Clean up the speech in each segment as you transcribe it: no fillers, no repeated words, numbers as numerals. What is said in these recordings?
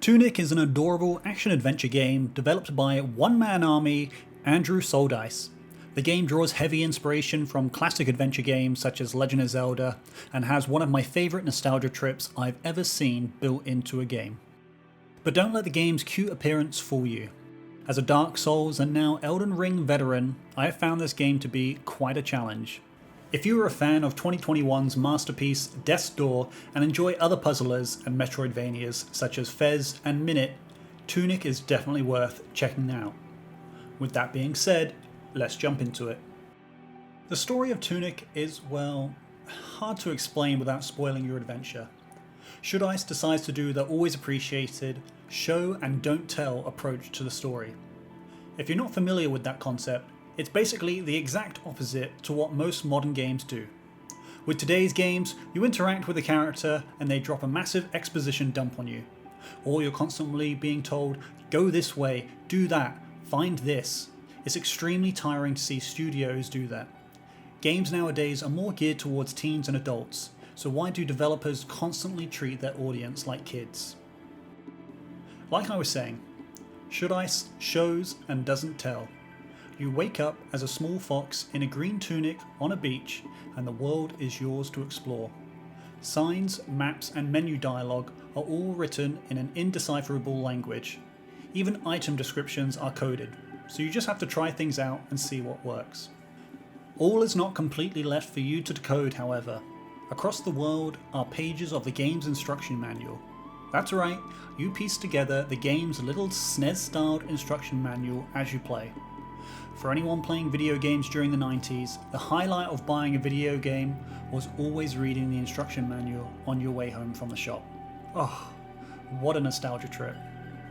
Tunic is an adorable action-adventure game developed by one-man army Andrew Soldice. The game draws heavy inspiration from classic adventure games such as Legend of Zelda and has one of my favourite nostalgia trips I've ever seen built into a game. But don't let the game's cute appearance fool you. As a Dark Souls and now Elden Ring veteran, I have found this game to be quite a challenge. If you are a fan of 2021's masterpiece Death's Door and enjoy other puzzlers and Metroidvanias such as Fez and Minute, Tunic is definitely worth checking out. With that being said, let's jump into it. The story of Tunic is, well, hard to explain without spoiling your adventure. Should decides to do the always appreciated show and don't tell approach to the story. If you're not familiar with that concept, it's basically the exact opposite to what most modern games do. With today's games, you interact with a character and they drop a massive exposition dump on you. Or you're constantly being told, go this way, do that, find this. It's extremely tiring to see studios do that. Games nowadays are more geared towards teens and adults, so why do developers constantly treat their audience like kids? Like I was saying, Should shows and doesn't tell. You wake up as a small fox in a green tunic on a beach and the world is yours to explore. Signs, maps and menu dialogue are all written in an indecipherable language. Even item descriptions are coded, so you just have to try things out and see what works. All is not completely left for you to decode, however. Across the world are pages of the game's instruction manual. That's right, you piece together the game's little SNES-styled instruction manual as you play. For anyone playing video games during the 90s, the highlight of buying a video game was always reading the instruction manual on your way home from the shop. Oh, what a nostalgia trip.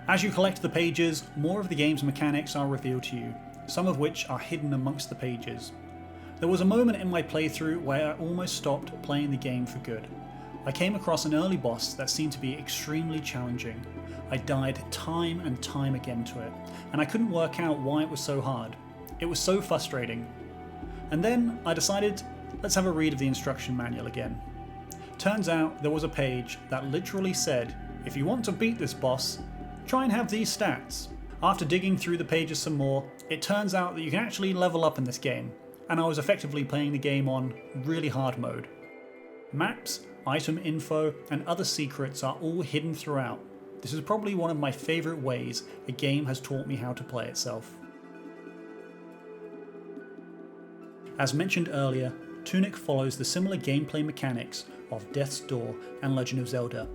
As you collect the pages, more of the game's mechanics are revealed to you, some of which are hidden amongst the pages. There was a moment in my playthrough where I almost stopped playing the game for good. I came across an early boss that seemed to be extremely challenging. I died time and time again to it, and I couldn't work out why it was so hard. It was so frustrating. And then I decided, let's have a read of the instruction manual again. Turns out there was a page that literally said, if you want to beat this boss, try and have these stats. After digging through the pages some more, it turns out that you can actually level up in this game, and I was effectively playing the game on really hard mode. Maps, item info, and other secrets are all hidden throughout. This is probably one of my favourite ways a game has taught me how to play itself. As mentioned earlier, Tunic follows the similar gameplay mechanics of Death's Door and Legend of Zelda.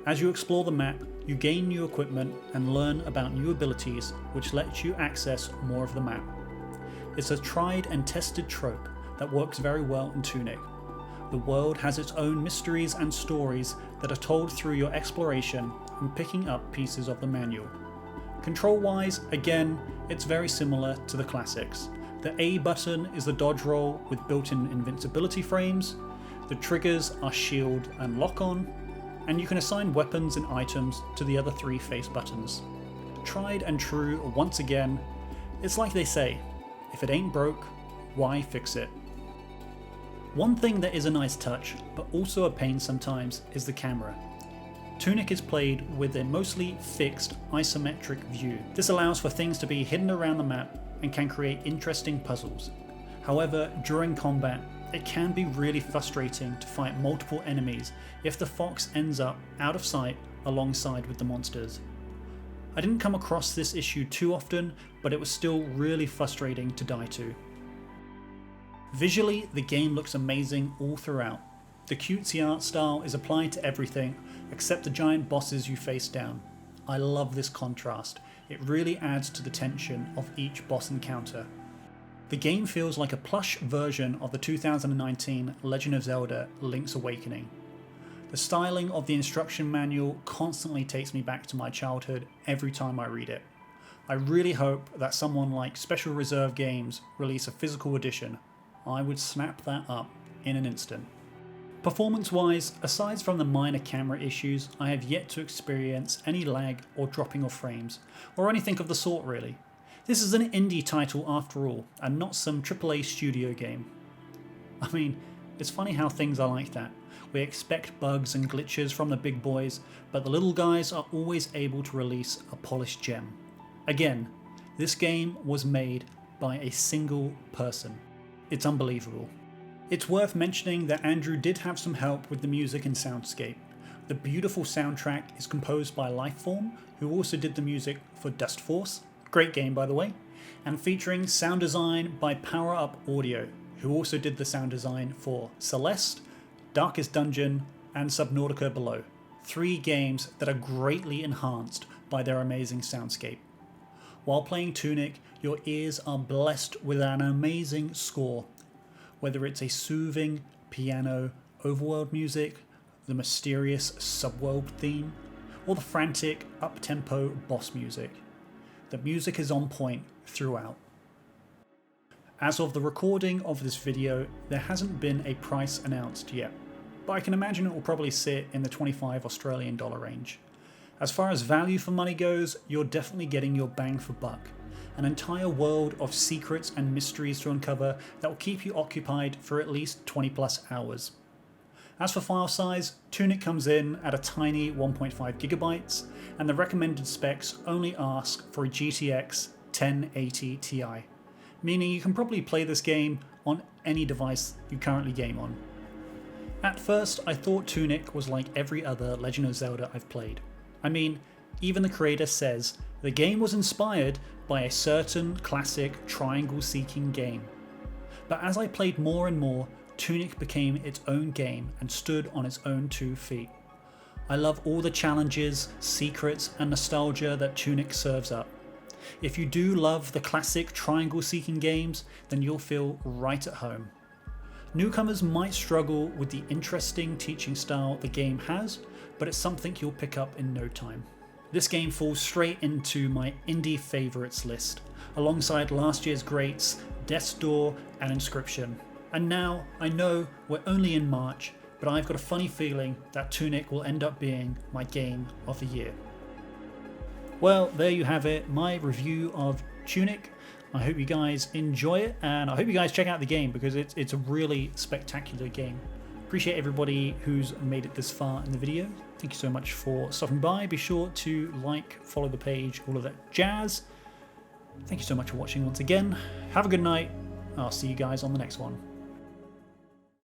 As you explore the map, you gain new equipment and learn about new abilities which let you access more of the map. It's a tried and tested trope that works very well in Tunic. The world has its own mysteries and stories that are told through your exploration and picking up pieces of the manual. Control-wise, again, it's very similar to the classics. The A button is the dodge roll with built-in invincibility frames, the triggers are shield and lock on, and you can assign weapons and items to the other three face buttons. Tried and true once again, it's like they say, if it ain't broke, why fix it? One thing that is a nice touch, but also a pain sometimes, is the camera. Tunic is played with a mostly fixed isometric view. This allows for things to be hidden around the map and can create interesting puzzles. However, during combat, it can be really frustrating to fight multiple enemies if the fox ends up out of sight alongside with the monsters. I didn't come across this issue too often, but it was still really frustrating to die to. Visually, the game looks amazing all throughout. The cutesy art style is applied to everything except the giant bosses you face down. I love this contrast. It really adds to the tension of each boss encounter. The game feels like a plush version of the 2019 Legend of Zelda Link's Awakening. The styling of the instruction manual constantly takes me back to my childhood every time I read it. I really hope that someone like Special Reserve Games release a physical edition. I would snap that up in an instant. Performance-wise, aside from the minor camera issues, I have yet to experience any lag or dropping of frames, or anything of the sort really. This is an indie title after all, and not some AAA studio game. I mean, it's funny how things are like that. We expect bugs and glitches from the big boys, but the little guys are always able to release a polished gem. Again, this game was made by a single person. It's unbelievable. It's worth mentioning that Andrew did have some help with the music and soundscape. The beautiful soundtrack is composed by Lifeform, who also did the music for Dust Force, great game by the way, and featuring sound design by Power Up Audio, who also did the sound design for Celeste, Darkest Dungeon, and Subnautica Below, 3 games that are greatly enhanced by their amazing soundscape. While playing Tunic, your ears are blessed with an amazing score, whether it's a soothing piano overworld music, the mysterious subworld theme, or the frantic up-tempo boss music. The music is on point throughout. As of the recording of this video, there hasn't been a price announced yet, but I can imagine it will probably sit in the 25 Australian dollar range. As far as value for money goes, you're definitely getting your bang for buck. An entire world of secrets and mysteries to uncover that will keep you occupied for at least 20 plus hours. As for file size, Tunic comes in at a tiny 1.5 gigabytes, and the recommended specs only ask for a GTX 1080 Ti, meaning you can probably play this game on any device you currently game on. At first, I thought Tunic was like every other Legend of Zelda I've played. I mean, even the creator says the game was inspired by a certain classic triangle-seeking game. But as I played more and more, Tunic became its own game and stood on its own 2 feet. I love all the challenges, secrets, and nostalgia that Tunic serves up. If you do love the classic triangle-seeking games, then you'll feel right at home. Newcomers might struggle with the interesting teaching style the game has, but it's something you'll pick up in no time. This game falls straight into my indie favourites list, alongside last year's greats Death's Door and Inscription. And now, I know we're only in March, but I've got a funny feeling that Tunic will end up being my game of the year. Well, there you have it, my review of Tunic. I hope you guys enjoy it, and I hope you guys check out the game because it's a really spectacular game. Appreciate everybody who's made it this far in the video. Thank you so much for stopping by. Be sure to like, follow the page, all of that jazz. Thank you so much for watching once again. Have a good night. I'll see you guys on the next one.